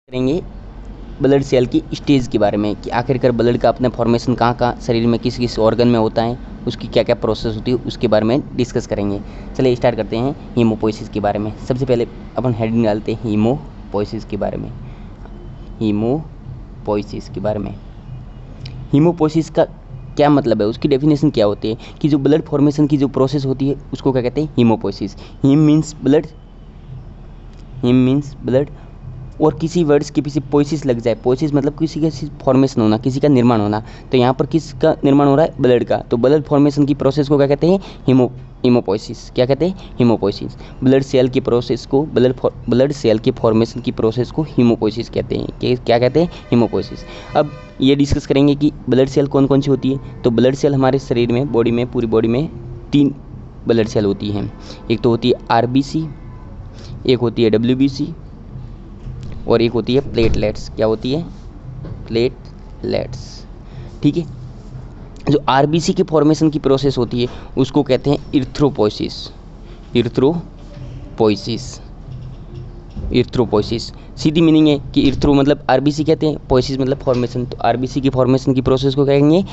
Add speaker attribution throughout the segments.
Speaker 1: करेंगे blood cell की stage के बारे में कि आखिरकार ब्लड का अपना फॉर्मेशन कहाँ कहाँ शरीर में किस किस ऑर्गन में होता है, उसकी क्या क्या प्रोसेस होती है, उसके बारे में डिस्कस करेंगे। चलिए स्टार्ट करते हैं हीमोपोइसिस के बारे में। सबसे पहले अपन हेडिंग डालते हैं हीमोपोइसिस के बारे में। हीमोपोइसिस के बारे में, हीमोपोइसिस का क्या मतलब है, उसकी डेफिनेशन क्या होती है कि जो ब्लड फॉर्मेशन की जो प्रोसेस होती है उसको क्या कहते हैं, हीमोपोइसिस। हीम मीन्स ब्लड और किसी वर्ड्स के पीछे पोइसिस लग जाए, पोइसिस मतलब किसी का फॉर्मेशन होना, किसी का निर्माण होना। तो यहाँ पर किसका निर्माण हो रहा है, ब्लड का। तो ब्लड फॉर्मेशन की प्रोसेस को क्या कहते हैं, हीमोपोइसिस। क्या कहते हैं, हीमोपोइसिस। ब्लड सेल की प्रोसेस को, ब्लड सेल के फॉर्मेशन की प्रोसेस को हीमोपोइसिस कहते हैं। क्या कहते हैं, हीमोपोइसिस। अब ये डिस्कस करेंगे कि ब्लड सेल कौन कौन सी होती है। तो ब्लड सेल हमारे शरीर में, बॉडी में, पूरी बॉडी में 3 ब्लड सेल होती हैं। एक तो होती है आरबीसी, एक होती है डब्ल्यूबीसी और एक होती है प्लेटलेट्स। क्या होती है, प्लेटलेट्स। ठीक है। जो आरबीसी के फॉर्मेशन की प्रोसेस होती है उसको कहते हैं इरिथ्रोपोइसिस। इरिथ्रोपोइसिस सीधी मीनिंग है कि इरिथ्रो मतलब आरबीसी कहते हैं, पोइसिस मतलब फॉर्मेशन। तो आरबीसी की फॉर्मेशन की प्रोसेस को कहेंगे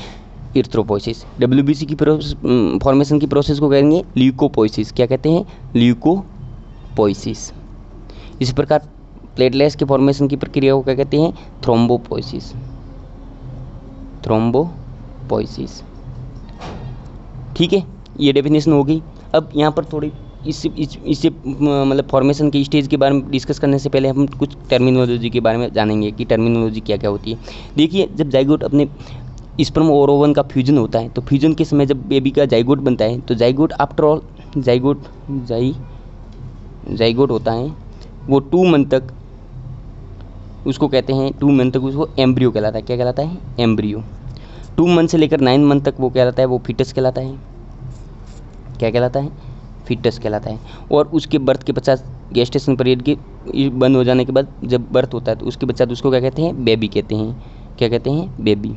Speaker 1: इरिथ्रोपोइसिस। डब्ल्यूबीसी की फॉर्मेशन की प्रोसेस को कहेंगे ल्यूकोपोइसिस। क्या कहते हैं, ल्यूकोपोइसिस। इसी प्रकार प्लेटलेट्स के फॉर्मेशन की प्रक्रिया को क्या कहते हैं, थ्रोम्बोपोइसिस। ठीक है, ये डेफिनेशन हो गई। अब यहाँ पर थोड़ी इससे मतलब फॉर्मेशन की स्टेज के बारे में डिस्कस करने से पहले हम कुछ टर्मिनोलॉजी के बारे में जानेंगे कि टर्मिनोलॉजी क्या क्या होती है। देखिए, जब जाइगोट अपने स्पर्म और ओवम का फ्यूजन होता है, तो फ्यूजन के समय जब बेबी का जाइगोट बनता है, तो जाइगोट आफ्टर ऑल जाइगोट होता है वो 2 मंथ तक, उसको कहते हैं 2 मंथ तक उसको एम्ब्रियो कहलाता है। क्या कहलाता है, एम्ब्रियो। 2 मंथ से लेकर 9 मंथ तक वो कहलाता है, वो फीटस कहलाता है। क्या कहलाता है, फीटस कहलाता है। और उसके बर्थ के पश्चात, गेस्टेशन पीरियड के बंद हो जाने के बाद जब बर्थ होता है तो उसके पश्चात उसको क्या कहते हैं, बेबी कहते हैं। क्या कहते हैं, बेबी।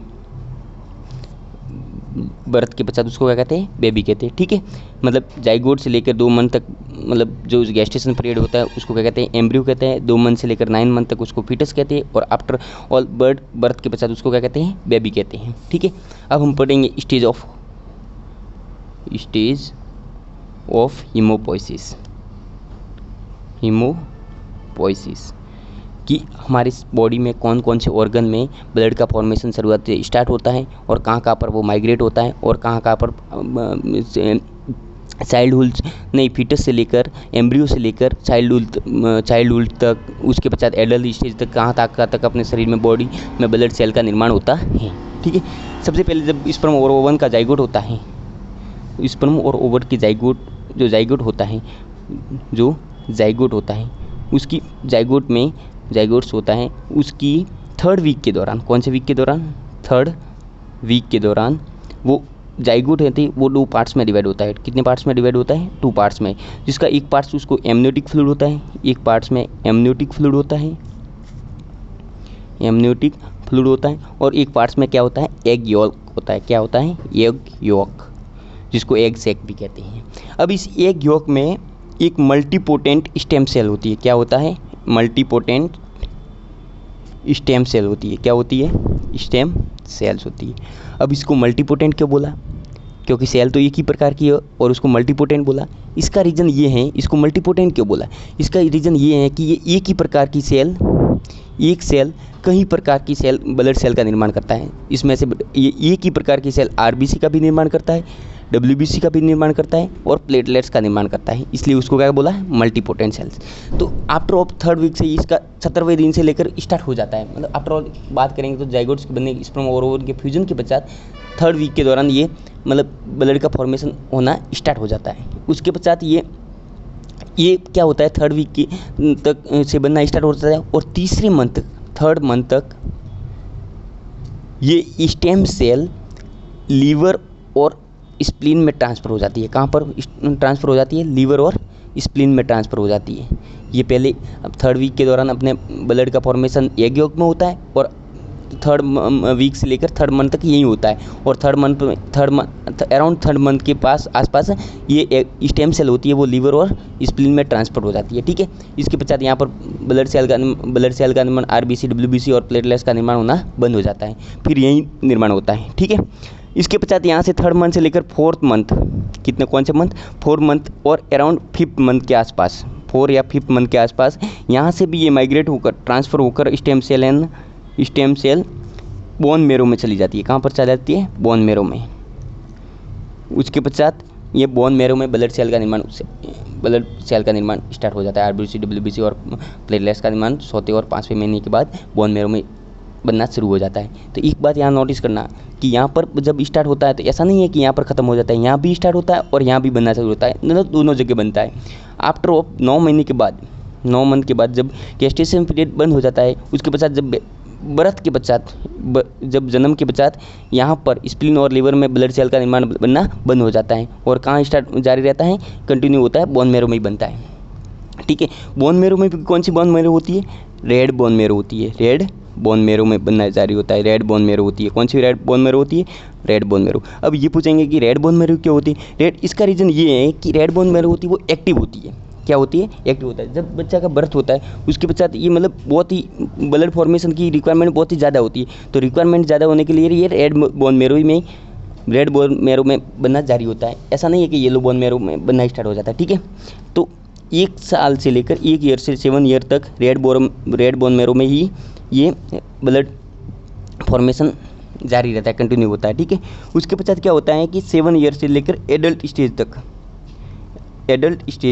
Speaker 1: बर्थ के पश्चात उसको क्या कहते हैं, बेबी कहते हैं। ठीक है, मतलब जाइगोट से लेकर 2 मंथ तक, मतलब जो गेस्टेशन पीरियड होता है उसको क्या कहते हैं, एम्ब्रियो कहते हैं। 2 मंथ से लेकर 9 मंथ तक उसको फीटस कहते हैं। और आफ्टर ऑल बर्थ के पश्चात उसको क्या कहते हैं, बेबी कहते हैं। ठीक है, अब हम पढ़ेंगे स्टेज ऑफ हीमोपोइसिस कि हमारी बॉडी में कौन कौन से ऑर्गन में ब्लड का फॉर्मेशन शुरुआत से स्टार्ट होता है और कहाँ कहाँ पर वो माइग्रेट होता है और कहाँ कहाँ पर चाइल्डहुड नहीं, फीटस से लेकर, एम्ब्रियो से लेकर चाइल्डहुड तक, उसके पश्चात एडल्ट स्टेज तक, कहाँ तक अपने शरीर में, बॉडी में ब्लड सेल का निर्माण होता है। ठीक है, सबसे पहले जब स्पर्म और ओवम का जाइगोट होता है, स्पर्म और ओवम की जो जाइगोट होता है उसकी जाइगोट्स होता है उसकी 3rd वीक के दौरान। कौन से वीक के दौरान, 3rd वीक के दौरान वो जाइगोट है वो 2 पार्ट्स में डिवाइड होता है। कितने पार्ट्स में डिवाइड होता है, 2 पार्ट्स में, जिसका एक पार्ट्स उसको एमनियोटिक फ्लूइड होता है, एक पार्ट्स में एमनियोटिक फ्लूइड होता है और एक पार्ट्स में क्या होता है, एग यॉल्क होता है। क्या होता है, एग यॉल्क, जिसको एग सैक भी कहते हैं। अब इस एग यॉल्क में एक मल्टीपोटेंट स्टेम सेल होती है। क्या होता है, मल्टीपोटेंट स्टेम सेल होती है। क्या होती है, स्टेम सेल्स होती है। अब इसको मल्टीपोटेंट क्यों बोला, क्योंकि सेल तो एक ही प्रकार की है और उसको मल्टीपोटेंट बोला। इसका रीज़न ये है, इसको मल्टीपोटेंट क्यों बोला, इसका रीज़न ये है कि ये एक ही प्रकार की सेल, एक सेल कई प्रकार की सेल, ब्लड सेल का निर्माण करता है। इसमें से ये एक ही प्रकार की सेल आरबीसी का भी निर्माण करता है, डब्ल्यूबीसी का भी निर्माण करता है और प्लेटलेट्स का निर्माण करता है, इसलिए उसको क्या बोला है, मल्टीपोटेंट सेल्स। तो आफ्टर ऑफ 3rd वीक से इसका 17वें दिन से लेकर स्टार्ट हो जाता है। मतलब आफ्टर ऑल बात करेंगे तो जाइगोट्स के बनने, स्पर्म और ओवम के फ्यूजन के पश्चात 3rd वीक के दौरान ये मतलब ब्लड का फॉर्मेशन होना स्टार्ट हो जाता है। उसके पश्चात ये क्या होता है, 3rd वीक की तक से बनना स्टार्ट हो जाता है और 3rd मंथ तक ये स्टेम सेल लीवर और स्प्लीन में ट्रांसफ़र हो जाती है। कहाँ पर ट्रांसफ़र हो जाती है, लीवर और स्प्लीन में ट्रांसफ़र हो जाती है। ये पहले अब 3rd वीक के दौरान अपने ब्लड का फॉर्मेशन एग यॉल्क में होता है और थर्ड वीक से लेकर थर्ड मंथ तक यही होता है। और अराउंड थर्ड मंथ के आसपास ये स्टेम सेल होती है वो लीवर और स्प्लीन में ट्रांसफर हो जाती है। ठीक है, इसके पश्चात यहाँ पर ब्लड सेल का निर्माण, आरबीसी, डब्ल्यूबीसी और प्लेटलेट्स का निर्माण होना बंद हो जाता है, फिर यही निर्माण होता है। ठीक है, इसके पश्चात यहाँ से थर्ड मंथ से लेकर फोर्थ मंथ, कौन से मंथ, 4 मंथ और अराउंड 5th मंथ के आसपास, 4 या 5th मंथ के आसपास यहाँ से भी ये माइग्रेट होकर ट्रांसफ़र होकर स्टेम सेल बोन मेरो में चली जाती है। कहाँ पर चली जाती है? बोन मेरो में। उसके पश्चात ये बोन मेरो में ब्लड सेल का निर्माण स्टार्ट हो जाता है। आरबीसी, डब्ल्यूबीसी और प्लेटलेट्स का निर्माण 4वें और 5वें महीने के बाद बोन मेरो में बनना शुरू हो जाता है। तो एक बात यहाँ नोटिस करना कि यहाँ पर जब स्टार्ट होता है तो ऐसा नहीं है कि यहाँ पर ख़त्म हो जाता है, यहाँ भी स्टार्ट होता है और यहाँ भी बनना शुरू होता है, मतलब दोनों जगह बनता है। आफ्टर 9 महीने के बाद, 9 मंथ के बाद जब गेस्टेशन पीरियड बंद हो जाता है, उसके पश्चात जब बर्थ के पश्चात, जब जन्म के पश्चात यहाँ पर स्प्लीन और लीवर में ब्लड सेल का निर्माण बनना बंद हो जाता है और कहाँ स्टार्ट जारी रहता है, कंटिन्यू होता है, बोन मेरो में ही बनता है। ठीक है, बोन मेरो में कौन सी बोन मेरो होती है? रेड बोन मेरो होती है। रेड बोन मेरो में बनना जारी होता है, रेड बोन मेरो होती है। कौन सी रेड बोन मेरो होती है? Red bone marrow. अब ये पूछेंगे कि रेड बोन मेरो क्यों होती है? रेड, इसका रीज़न ये है कि रेड बोन मेरो होती है वो एक्टिव होती है। क्या होती है? एक्टिव होता है। जब बच्चा का बर्थ होता है उसके पश्चात ये मतलब बहुत ही ब्लड फॉर्मेशन की रिक्वायरमेंट बहुत ही ज़्यादा होती है। तो रिक्वायरमेंट ज़्यादा होने के लिए ये रेड बोन मेरो में बनना जारी होता है। ऐसा नहीं है कि येलो बोन मेरो में बनना स्टार्ट हो जाता है। ठीक है, तो 1 साल से लेकर 1 ईयर से 7 ईयर तक रेड बोन मेरो में ही ये ब्लड फॉर्मेशन जारी रहता है, कंटिन्यू होता है। ठीक है, उसके पश्चात क्या होता है कि 7 ईयर से लेकर एडल्ट स्टेज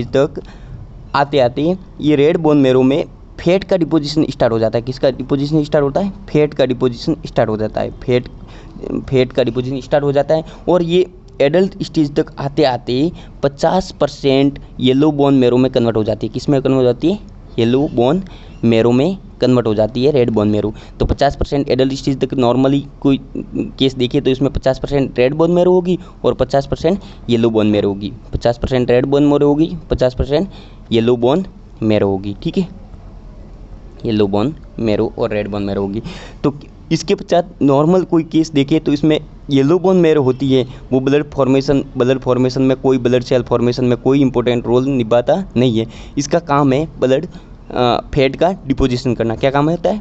Speaker 1: तक आते आते ये रेड बोन मेरो में फैट का डिपोजिशन स्टार्ट हो जाता है। किसका डिपोजिशन स्टार्ट होता है? फैट का डिपोजिशन स्टार्ट हो जाता है। फैट का डिपोजिशन स्टार्ट हो जाता है और ये एडल्ट स्टेज तक आते आते 50% येलो बोन मेरो में कन्वर्ट हो जाती है। किस में कन्वर्ट हो जाती है? येलो बोन मेरो में कन्वर्ट हो जाती है रेड बोन मेरो। तो 50% एडल्ट स्टेज तक नॉर्मली कोई केस देखिए तो इसमें 50% रेड बोन मेरो होगी और 50% येलो बोन मेरो होगी। 50% रेड बोन मेरो होगी, 50% येलो बोन मेरो होगी। ठीक है, येलो बोन मेरो और रेड बोन मेरो होगी। तो इसके पश्चात नॉर्मल कोई केस देखे तो इसमें येलो बोन मेरो होती है वो ब्लड फॉर्मेशन में कोई ब्लड सेल फॉर्मेशन में कोई इंपॉर्टेंट रोल निभाता नहीं है। इसका काम है ब्लड फैट का डिपोजिशन करना। क्या काम होता है?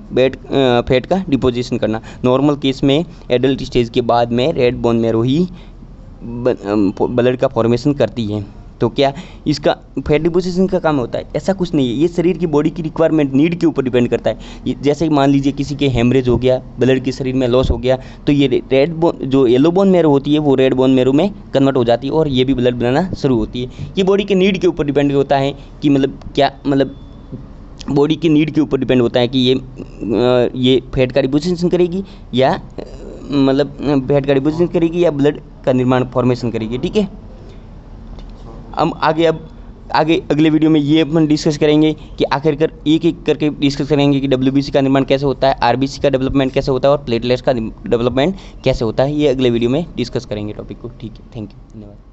Speaker 1: फैट का डिपोजिशन करना। नॉर्मल केस में एडल्ट स्टेज के बाद में रेड बोन मेरो ही ब्लड का फॉर्मेशन करती है। तो क्या इसका फैट डिपोजिशन का काम होता है? ऐसा कुछ नहीं है, ये शरीर की बॉडी की रिक्वायरमेंट, नीड के ऊपर डिपेंड करता है। जैसे मान लीजिए किसी के हेमरेज हो गया, ब्लड के शरीर में लॉस हो गया, तो ये जो येलो बोन मेरो होती है वो रेड बोन मेरो में कन्वर्ट हो जाती है और ये भी ब्लड बनाना शुरू होती है। ये बॉडी के नीड के ऊपर डिपेंड होता है कि बॉडी की नीड के ऊपर डिपेंड होता है कि ये फैट का डिपोजिशन करेगी या फैट का डिपोजिशन करेगी या ब्लड का निर्माण फॉर्मेशन करेगी। ठीक है, हम आगे अगले वीडियो में ये अपन डिस्कस करेंगे कि आखिरकार एक करके डिस्कस करेंगे कि डब्ल्यूबीसी का निर्माण कैसे होता है, आरबीसी का डेवलपमेंट कैसे होता है और प्लेटलेट्स का डेवलपमेंट कैसे होता है। ये अगले वीडियो में डिस्कस करेंगे टॉपिक को। ठीक है, थैंक यू, धन्यवाद।